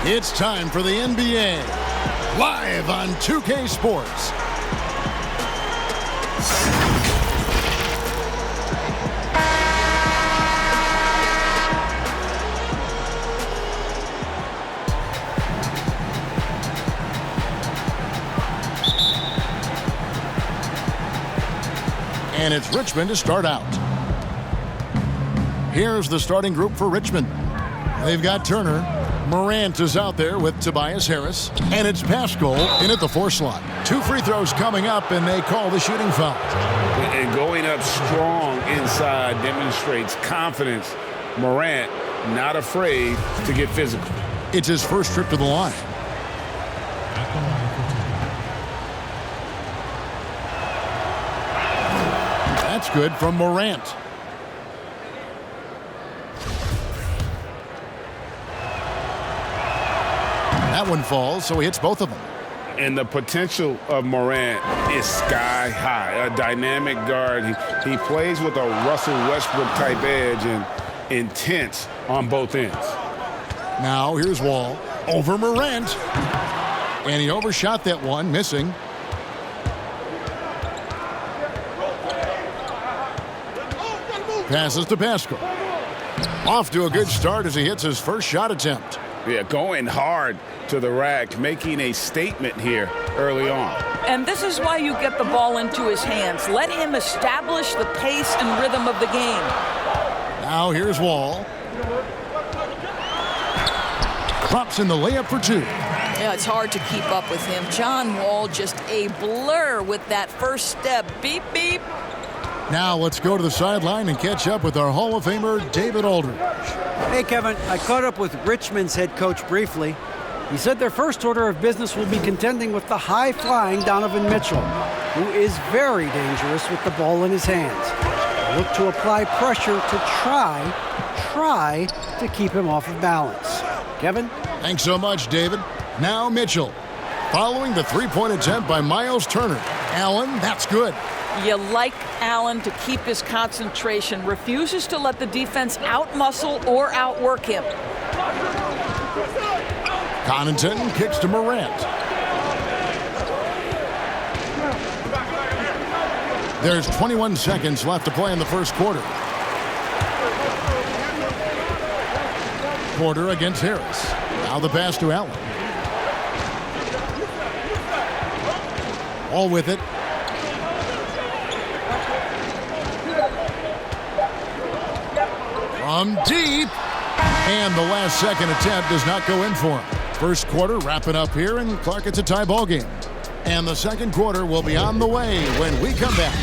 It's time for the NBA, live on 2K Sports. And it's Richmond to start out. Here's the starting group for Richmond. They've got Turner. Morant is out there with Tobias Harris. And it's Pascal in at the 4 slot. 2 free throws coming up, and they call the shooting foul. And going up strong inside demonstrates confidence. Morant not afraid to get physical. It's his first trip to the line. That's good from Morant. That one falls, so he hits both of them. And the potential of Morant is sky high. A dynamic guard. He plays with a Russell Westbrook-type edge and intense on both ends. Now here's Wall over Morant. And he overshot that one, missing. Passes to Pascal. Off to a good start as he hits his first shot attempt. Yeah, going hard to the rack, making a statement here early on. And this is why you get the ball into his hands. Let him establish the pace and rhythm of the game. Now here's Wall. Drops in the layup for 2. Yeah, it's hard to keep up with him. John Wall just a blur with that first step. Beep, beep. Now let's go to the sideline and catch up with our Hall of Famer, David Aldridge. Hey, Kevin, I caught up with Richmond's head coach briefly. He said their first order of business will be contending with the high-flying Donovan Mitchell, who is very dangerous with the ball in his hands. They look to apply pressure to try to keep him off of balance. Kevin? Thanks so much, David. Now Mitchell. Following the 3-point attempt by Miles Turner. Allen, that's good. You like Allen to keep his concentration, refuses to let the defense outmuscle or outwork him. Connaughton kicks to Morant. There's 21 seconds left to play in the first quarter. Porter against Harris. Now the pass to Allen. All with it. From deep. And the last second attempt does not go in for him. First quarter wrapping up here, and Clark, it's a tie ball game. And the second quarter will be on the way when we come back.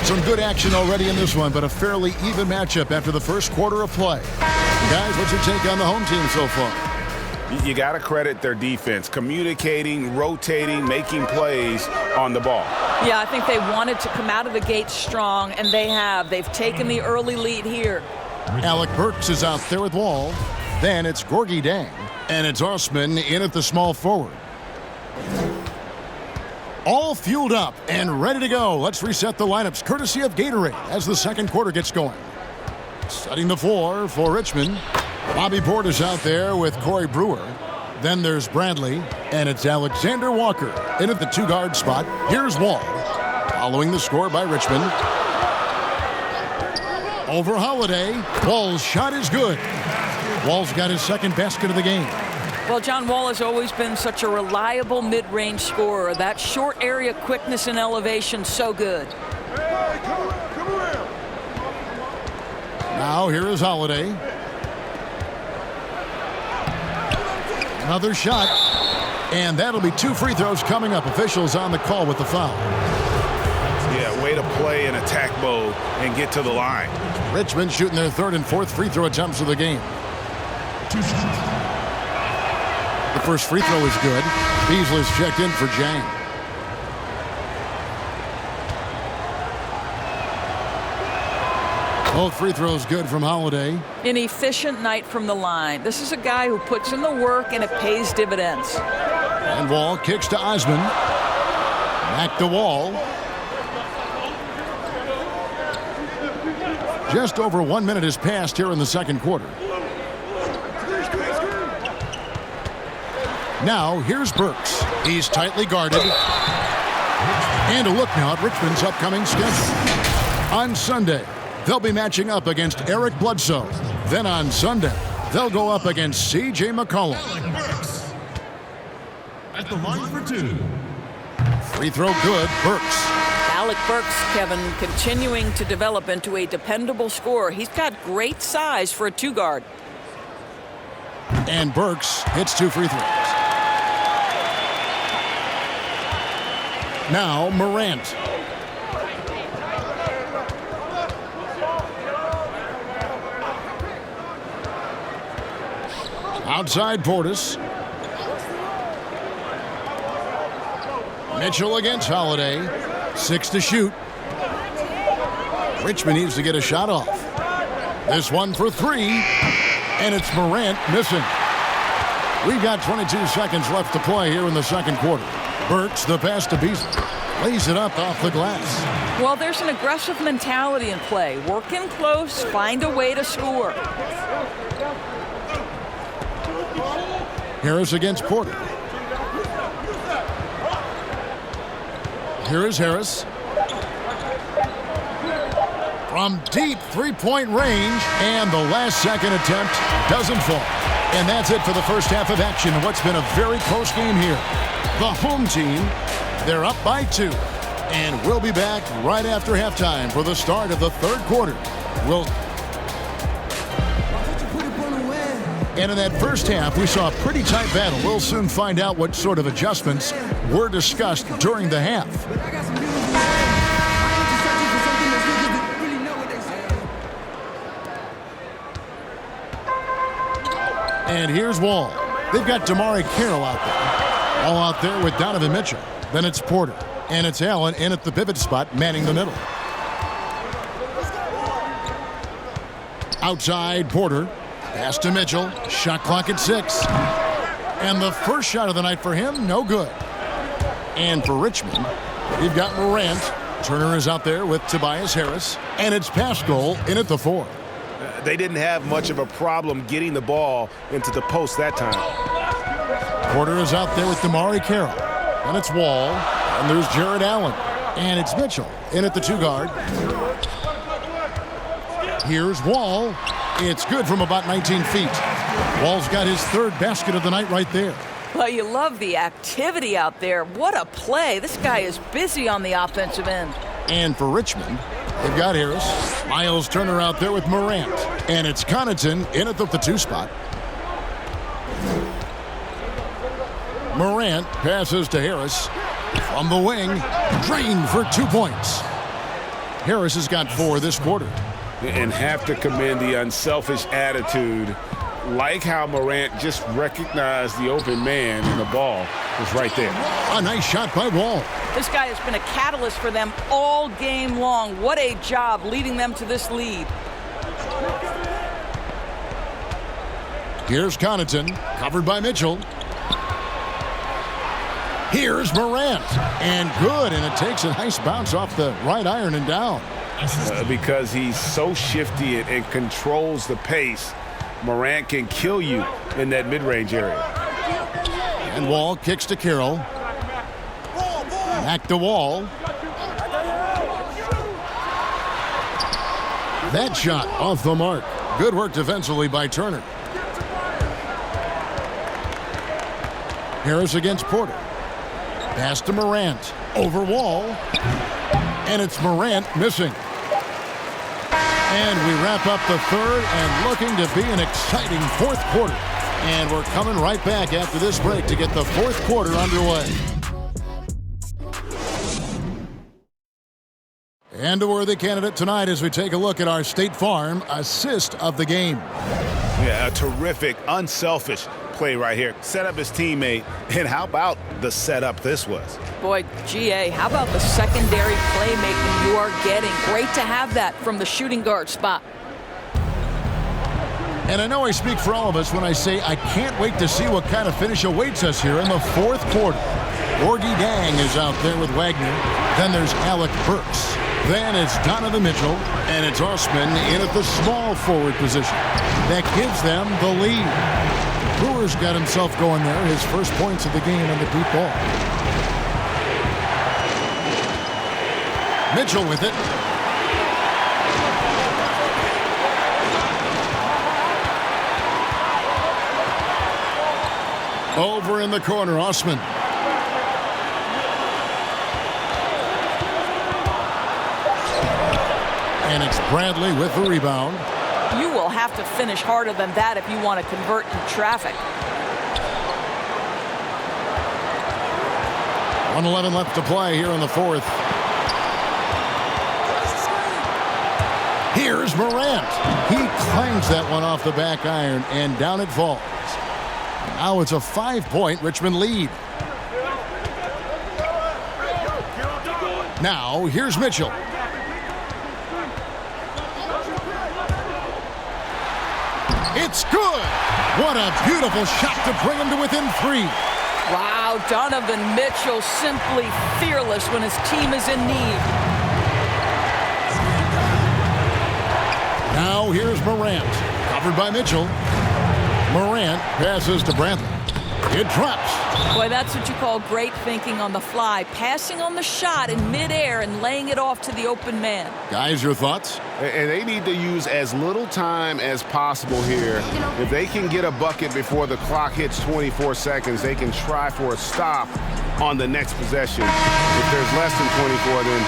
Some good action already in this one, but a fairly even matchup after the first quarter of play. Guys, what's your take on the home team so far? You got to credit their defense, communicating, rotating, making plays on the ball. Yeah, I think they wanted to come out of the gate strong, and they have. They've taken the early lead here. Alec Burks is out there with Wall. Then it's Gorgie Dang. And it's Osman in at the small forward. All fueled up and ready to go. Let's reset the lineups courtesy of Gatorade as the second quarter gets going. Setting the floor for Richmond. Bobby Portis out there with Corey Brewer. Then there's Bradley, and it's Alexander Walker in at the 2-guard spot. Here's Wall, following the score by Richmond. Over Holiday. Wall's shot is good. Wall's got his second basket of the game. Well, John Wall has always been such a reliable mid-range scorer. That short area quickness and elevation, so good. Now here is Holiday. Another shot, and that'll be 2 free throws coming up. Officials on the call with the foul. Yeah, way to play in attack mode and get to the line. Richmond shooting their 3rd and 4th free throw attempts of the game. The first free throw is good. Beasley's checked in for Jang. Both free throws good from Holiday. An efficient night from the line. This is a guy who puts in the work, and it pays dividends. And Wall kicks to Osman. Back to Wall. Just over 1 minute has passed here in the second quarter. Now, here's Burks. He's tightly guarded. And a look now at Richmond's upcoming schedule. On Sunday, they'll be matching up against Eric Bledsoe. Then on Sunday, they'll go up against C.J. McCollum. At the line for 2. Free throw good, Burks. Alec Burks, Kevin, continuing to develop into a dependable scorer. He's got great size for a 2-guard. And Burks hits 2 free throws. Now Morant. Outside Portis. Mitchell against Holiday. 6 to shoot. Richmond needs to get a shot off. This one for 3. And it's Morant missing. We've got 22 seconds left to play here in the second quarter. Burks, the pass to Beasley. Lays it up off the glass. Well, there's an aggressive mentality in play. Work in close, find a way to score. Harris against Porter. Here is Harris. From deep three-point range, and the last second attempt doesn't fall. And that's it for the first half of action in what's been a very close game here. The home team, they're up by 2. And we'll be back right after halftime for the start of the third quarter. And in that first half, we saw a pretty tight battle. We'll soon find out what sort of adjustments were discussed during the half. And here's Wall. They've got Damari Carroll out there. All out there with Donovan Mitchell. Then it's Porter. And it's Allen in at the pivot spot, manning the middle. Outside Porter. Pass to Mitchell. Shot clock at 6. And the first shot of the night for him, no good. And for Richmond, we've got Morant. Turner is out there with Tobias Harris. And it's Pascal in at the 4. They didn't have much of a problem getting the ball into the post that time. Porter is out there with Damari Carroll. And it's Wall. And there's Jared Allen. And it's Mitchell in at the 2-guard. Here's Wall. It's good from about 19 feet. Wall's got his 3rd basket of the night right there. Well, you love the activity out there. What a play. This guy is busy on the offensive end. And for Richmond, they've got Harris. Miles Turner out there with Morant. And it's Connaughton in at the 2 spot. Morant passes to Harris. From the wing, drained for 2 points. Harris has got 4 this quarter. And have to commend the unselfish attitude. Like how Morant just recognized the open man and the ball was right there. A nice shot by Wall. This guy has been a catalyst for them all game long. What a job leading them to this lead. Here's Connaughton, covered by Mitchell. Here's Morant, and good, and it takes a nice bounce off the right iron and down. Because he's so shifty and controls the pace, Morant can kill you in that mid-range area. And Wall kicks to Carroll. Back to Wall. That shot off the mark. Good work defensively by Turner. Harris against Porter. Pass to Morant. Over Wall. And it's Morant missing. And we wrap up the third and looking to be an exciting fourth quarter. And we're coming right back after this break to get the fourth quarter underway. And a worthy candidate tonight as we take a look at our State Farm assist of the game. Yeah, a terrific, unselfish play right here. Set up his teammate, and how about the setup this was? Boy, GA, how about the secondary playmaking you are getting? Great to have that from the shooting guard spot. And I know I speak for all of us when I say I can't wait to see what kind of finish awaits us here in the fourth quarter. Orgie Dang is out there with Wagner. Then there's Alec Burks. Then it's Donovan Mitchell, and it's Osman in at the small forward position. That gives them the lead. Brewer's got himself going there, his first points of the game on the deep ball. Mitchell with it. Over in the corner, Osman. And it's Bradley with the rebound. You will have to finish harder than that if you want to convert in traffic. 1:11 left to play here in the fourth. Here's Morant. He clangs that one off the back iron, and down it falls. Now it's a 5-point Richmond lead. Now here's Mitchell. It's good. What a beautiful shot to bring him to within 3. Wow, Donovan Mitchell simply fearless when his team is in need. Now here's Morant. Covered by Mitchell. Morant passes to Bradley. It drops. Boy, that's what you call great thinking on the fly. Passing on the shot in midair and laying it off to the open man. Guys, your thoughts? And they need to use as little time as possible here. If they can get a bucket before the clock hits 24 seconds, they can try for a stop on the next possession. If there's less than 24, then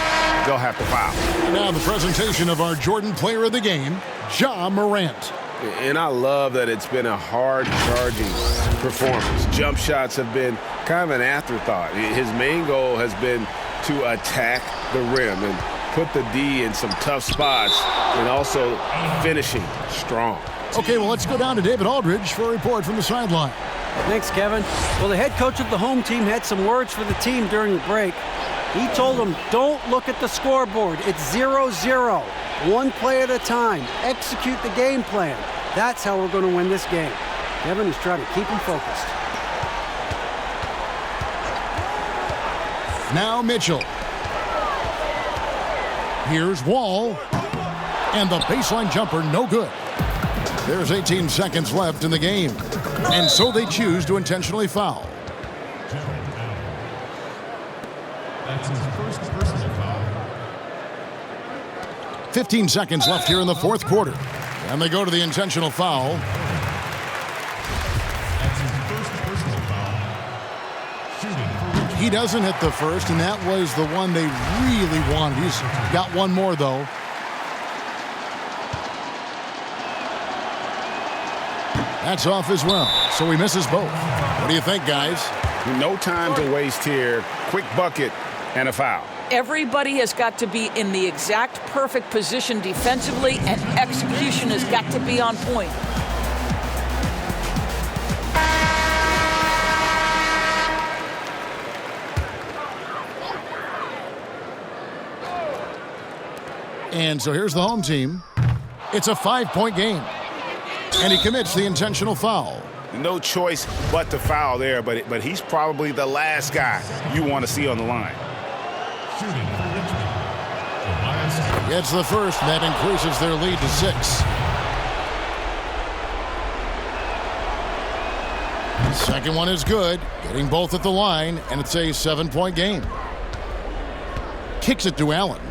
they'll have to foul. Now the presentation of our Jordan player of the game, Ja Morant. And I love that it's been a hard-charging performance. Jump shots have been kind of an afterthought. His main goal has been to attack the rim and put the D in some tough spots and also finishing strong. Okay, well, let's go down to David Aldridge for a report from the sideline. Thanks, Kevin. Well, the head coach of the home team had some words for the team during the break. He told them, don't look at the scoreboard. It's 0-0. One play at a time. Execute the game plan. That's how we're going to win this game. Kevin is trying to keep them focused. Now Mitchell. Here's Wall. And the baseline jumper, no good. There's 18 seconds left in the game. And so they choose to intentionally foul. That's his first personal foul. 15 seconds left here in the fourth quarter. And they go to the intentional foul. That's his first personal foul. Shooting for Richmond. He doesn't hit the first, and that was the one they really wanted. He's got one more, though. That's off as well, so he misses both. What do you think, guys? No time to waste here. Quick bucket and a foul. Everybody has got to be in the exact perfect position defensively, and execution has got to be on point. And so here's the home team. It's a 5-point game. And he commits the intentional foul. No choice but to foul there, but he's probably the last guy you want to see on the line. Shooting for Richmond. Elias. Gets the first, and that increases their lead to 6. Second one is good, getting both at the line, and it's a 7-point game. Kicks it to Allen.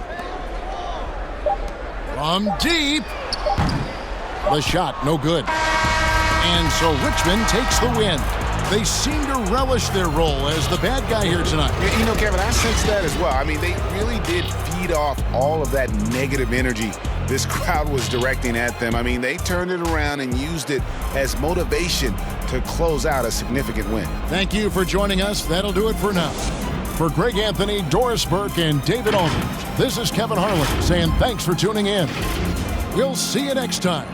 From deep. The shot, no good. And so Richmond takes the win. They seem to relish their role as the bad guy here tonight. You know, Kevin, I sense that as well. I mean, they really did feed off all of that negative energy this crowd was directing at them. I mean, they turned it around and used it as motivation to close out a significant win. Thank you for joining us. That'll do it for now. For Greg Anthony, Doris Burke, and David Aldridge, this is Kevin Harlan saying thanks for tuning in. We'll see you next time.